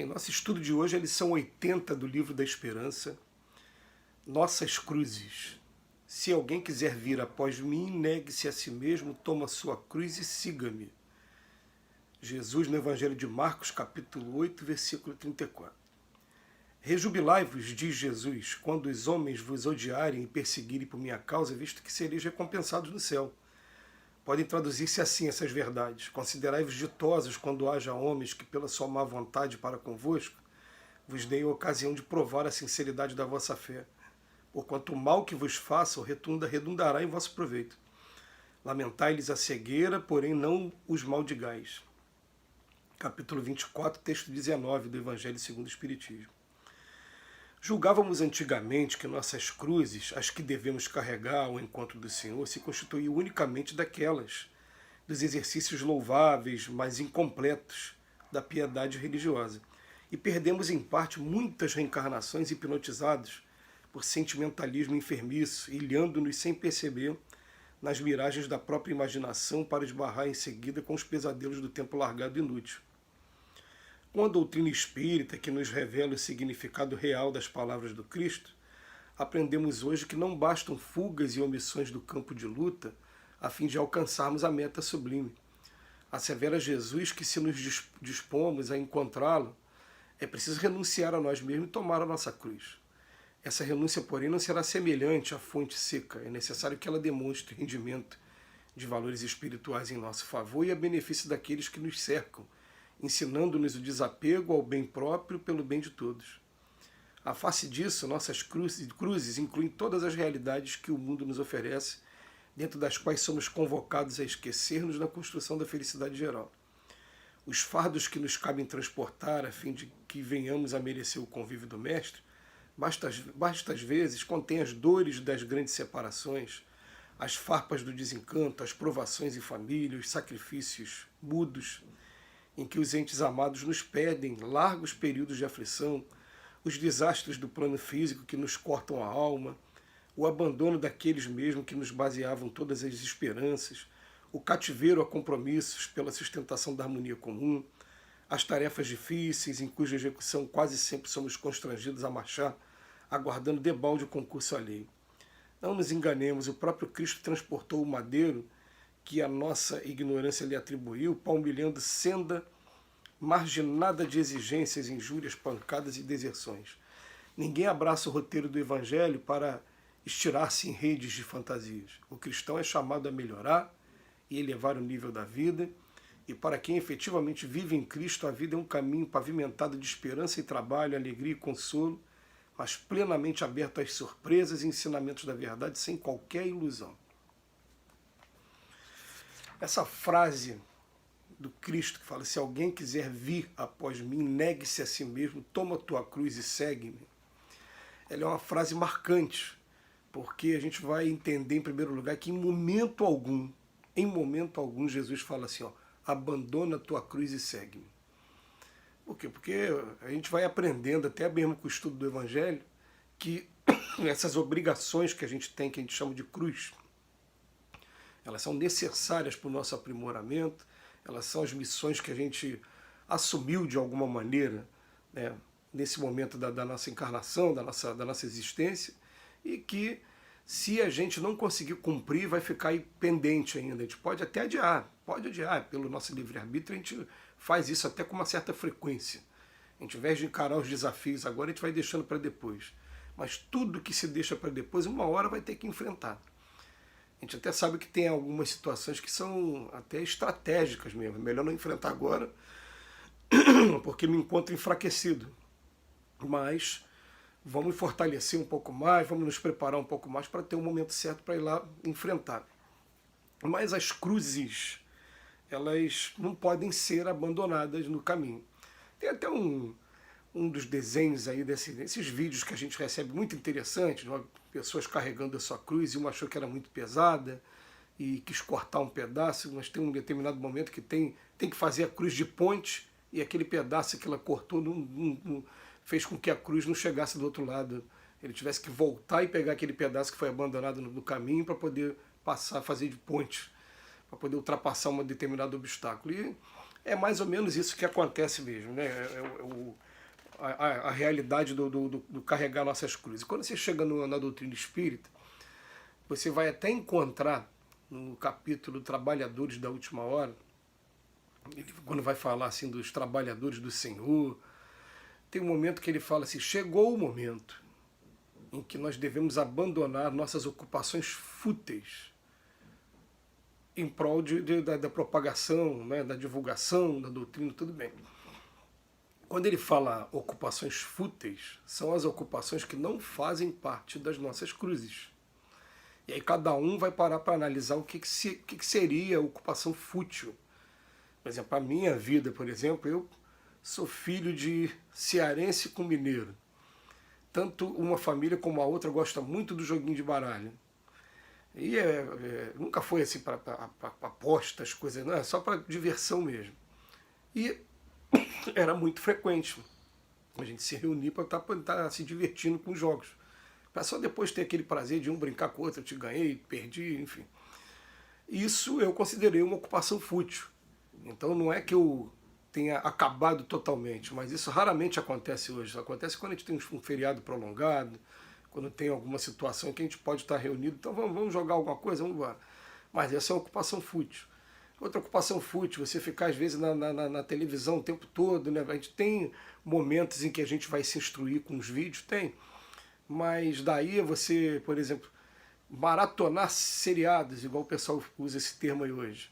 Bem, nosso estudo de hoje é a lição 80 do Livro da Esperança, Nossas Cruzes. Se alguém quiser vir após mim, negue-se a si mesmo, toma sua cruz e siga-me. Jesus no Evangelho de Marcos, capítulo 8, versículo 34. Rejubilai-vos, diz Jesus, quando os homens vos odiarem e perseguirem por minha causa, visto que sereis recompensados no céu. Podem traduzir-se assim essas verdades. Considerai-vos ditosos quando haja homens que, pela sua má vontade para convosco, vos deem a ocasião de provar a sinceridade da vossa fé. Porquanto o mal que vos façam redundará em vosso proveito. Lamentai-lhes a cegueira, porém não os maldigais. Capítulo 24, texto 19 do Evangelho segundo o Espiritismo. Julgávamos antigamente que nossas cruzes, as que devemos carregar ao encontro do Senhor, se constituíam unicamente daquelas, dos exercícios louváveis, mas incompletos, da piedade religiosa. E perdemos, em parte, muitas reencarnações hipnotizadas por sentimentalismo enfermiço, ilhando-nos sem perceber nas miragens da própria imaginação para esbarrar em seguida com os pesadelos do tempo largado e inútil. Com a doutrina espírita que nos revela o significado real das palavras do Cristo, aprendemos hoje que não bastam fugas e omissões do campo de luta a fim de alcançarmos a meta sublime. Assevera Jesus que, se nos dispomos a encontrá-lo, é preciso renunciar a nós mesmos e tomar a nossa cruz. Essa renúncia, porém, não será semelhante à fonte seca. É necessário que ela demonstre rendimento de valores espirituais em nosso favor e a benefício daqueles que nos cercam, ensinando-nos o desapego ao bem próprio pelo bem de todos. A face disso, nossas cruzes incluem todas as realidades que o mundo nos oferece, dentro das quais somos convocados a esquecer-nos na construção da felicidade geral. Os fardos que nos cabem transportar a fim de que venhamos a merecer o convívio do Mestre, basta às vezes contém as dores das grandes separações, as farpas do desencanto, as provações em família, os sacrifícios mudos, em que os entes amados nos pedem largos períodos de aflição, os desastres do plano físico que nos cortam a alma, o abandono daqueles mesmo que nos baseavam todas as esperanças, o cativeiro a compromissos pela sustentação da harmonia comum, as tarefas difíceis em cuja execução quase sempre somos constrangidos a marchar, aguardando debalde o concurso alheio. Não nos enganemos, o próprio Cristo transportou o madeiro que a nossa ignorância lhe atribuiu, palmilhando senda marginada de exigências, injúrias, pancadas e deserções. Ninguém abraça o roteiro do Evangelho para estirar-se em redes de fantasias. O cristão é chamado a melhorar e elevar o nível da vida, e para quem efetivamente vive em Cristo, a vida é um caminho pavimentado de esperança e trabalho, alegria e consolo, mas plenamente aberto às surpresas e ensinamentos da verdade, sem qualquer ilusão. Essa frase do Cristo que fala, se alguém quiser vir após mim, negue-se a si mesmo, toma a tua cruz e segue-me. Ela é uma frase marcante, porque a gente vai entender em primeiro lugar que em momento algum, Jesus fala assim, ó, abandona a tua cruz e segue-me. Por quê? Porque a gente vai aprendendo, até mesmo com o estudo do Evangelho, que essas obrigações que a gente tem, que a gente chama de cruz, elas são necessárias para o nosso aprimoramento, elas são as missões que a gente assumiu de alguma maneira, né, nesse momento da nossa encarnação, da nossa existência, e que se a gente não conseguir cumprir, vai ficar aí pendente ainda. A gente pode até adiar, pelo nosso livre-arbítrio, a gente faz isso até com uma certa frequência. A gente, ao invés de encarar os desafios agora, a gente vai deixando para depois. Mas tudo que se deixa para depois, uma hora vai ter que enfrentar. A gente até sabe que tem algumas situações que são até estratégicas mesmo. É melhor não enfrentar agora, porque me encontro enfraquecido. Mas vamos fortalecer um pouco mais, vamos nos preparar um pouco mais para ter o momento certo para ir lá enfrentar. Mas as cruzes, elas não podem ser abandonadas no caminho. Tem até um dos desenhos aí desses vídeos que a gente recebe muito interessantes, né? Pessoas carregando a sua cruz, e uma achou que era muito pesada e quis cortar um pedaço, mas tem um determinado momento que tem que fazer a cruz de ponte, e aquele pedaço que ela cortou fez com que a cruz não chegasse do outro lado. Ele tivesse que voltar e pegar aquele pedaço que foi abandonado no caminho para poder passar, fazer de ponte, para poder ultrapassar um determinado obstáculo. E é mais ou menos isso que acontece mesmo, né? a realidade do carregar nossas cruzes. Quando você chega na doutrina espírita, você vai até encontrar no capítulo Trabalhadores da Última Hora, quando vai falar assim dos trabalhadores do Senhor, tem um momento que ele fala assim: chegou o momento em que nós devemos abandonar nossas ocupações fúteis em prol da propagação, né, da divulgação da doutrina, tudo bem. Quando ele fala ocupações fúteis, são as ocupações que não fazem parte das nossas cruzes. E aí cada um vai parar para analisar o que seria ocupação fútil. Por exemplo, a minha vida, por exemplo, eu sou filho de cearense com mineiro. Tanto uma família como a outra gosta muito do joguinho de baralho. E nunca foi assim para apostas, coisas, não, é só para diversão mesmo. E era muito frequente a gente se reunir para estar se divertindo com os jogos. Para só depois ter aquele prazer de um brincar com o outro, eu te ganhei, perdi, enfim. Isso eu considerei uma ocupação fútil. Então não é que eu tenha acabado totalmente, mas isso raramente acontece hoje. Acontece quando a gente tem um feriado prolongado, quando tem alguma situação em que a gente pode estar reunido, então vamos jogar alguma coisa, vamos embora. Mas essa é uma ocupação fútil. Outra ocupação fútil, você ficar às vezes na televisão o tempo todo, né? A gente tem momentos em que a gente vai se instruir com os vídeos, tem. Mas daí você, por exemplo, maratonar seriados, igual o pessoal usa esse termo aí hoje.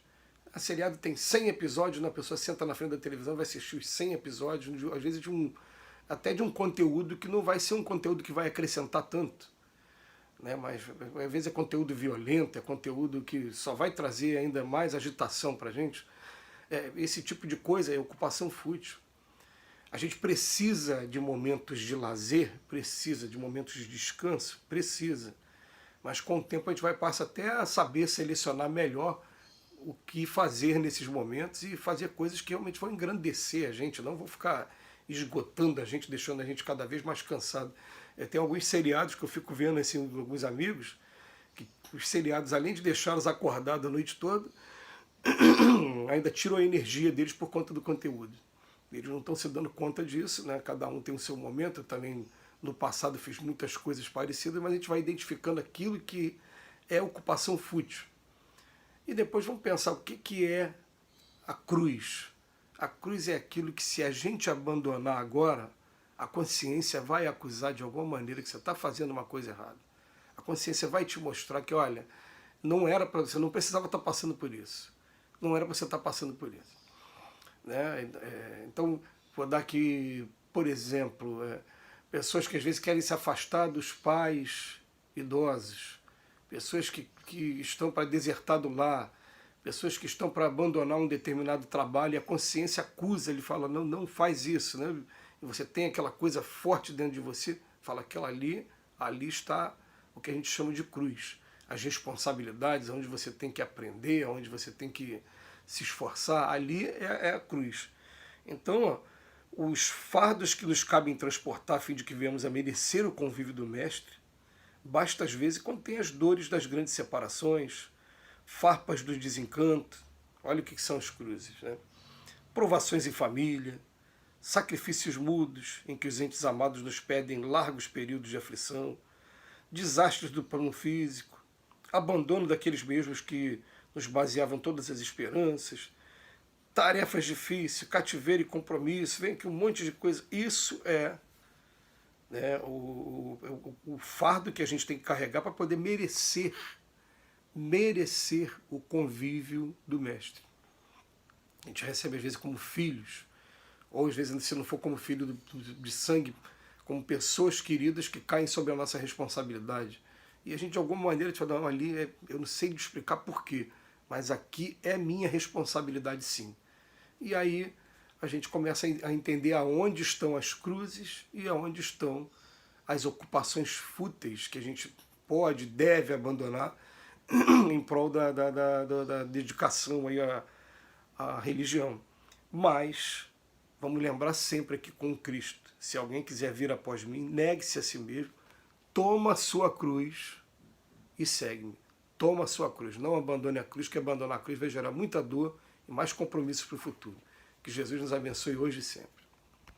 A seriado tem 100 episódios, a pessoa senta na frente da televisão, vai assistir os 100 episódios, às vezes até de um conteúdo que não vai ser um conteúdo que vai acrescentar tanto, né? Mas às vezes é conteúdo violento, é conteúdo que só vai trazer ainda mais agitação para a gente. Esse tipo de coisa é ocupação fútil. A gente precisa de momentos de lazer, precisa de momentos de descanso, precisa. Mas com o tempo a gente vai passar até a saber selecionar melhor o que fazer nesses momentos e fazer coisas que realmente vão engrandecer a gente, não vão ficar esgotando a gente, deixando a gente cada vez mais cansado. Tem alguns seriados que eu fico vendo assim, alguns amigos, que os seriados, além de deixá-los acordados a noite toda, ainda tiram a energia deles por conta do conteúdo. Eles não estão se dando conta disso, né? Cada um tem o seu momento. Eu também no passado fiz muitas coisas parecidas, mas a gente vai identificando aquilo que é ocupação fútil. E depois vamos pensar o que é a cruz. A cruz é aquilo que, se a gente abandonar agora, a consciência vai acusar de alguma maneira que você está fazendo uma coisa errada. A consciência vai te mostrar que, olha, não era para você, não precisava estar passando por isso. Não era para você estar passando por isso. Né? Então, vou dar aqui, por exemplo, pessoas que às vezes querem se afastar dos pais idosos, pessoas que estão para desertar do lar, pessoas que estão para abandonar um determinado trabalho e a consciência acusa, ele fala, não faz isso, né? E você tem aquela coisa forte dentro de você, fala, aquela ali está o que a gente chama de cruz. As responsabilidades, onde você tem que aprender, onde você tem que se esforçar, ali é a cruz. Então, os fardos que nos cabem transportar a fim de que venhamos a merecer o convívio do Mestre, basta às vezes contém as dores das grandes separações, farpas do desencanto, olha o que são as cruzes, né? Provações em família, sacrifícios mudos em que os entes amados nos pedem largos períodos de aflição, desastres do plano físico, abandono daqueles mesmos que nos baseavam todas as esperanças, tarefas difíceis, cativeiro e compromisso, vem aqui um monte de coisa. Isso é, né, o fardo que a gente tem que carregar para poder merecer o convívio do Mestre. A gente recebe às vezes como filhos, ou às vezes se não for como filho de sangue, como pessoas queridas que caem sobre a nossa responsabilidade. E a gente de alguma maneira te fala, ali, eu não sei explicar porquê, mas aqui é minha responsabilidade sim. E aí a gente começa a entender aonde estão as cruzes e aonde estão as ocupações fúteis que a gente pode, deve abandonar em prol da dedicação aí à religião. Mas vamos lembrar sempre aqui com Cristo, se alguém quiser vir após mim, negue-se a si mesmo, toma a sua cruz e segue-me. Toma a sua cruz, não abandone a cruz, que abandonar a cruz vai gerar muita dor e mais compromissos para o futuro. Que Jesus nos abençoe hoje e sempre.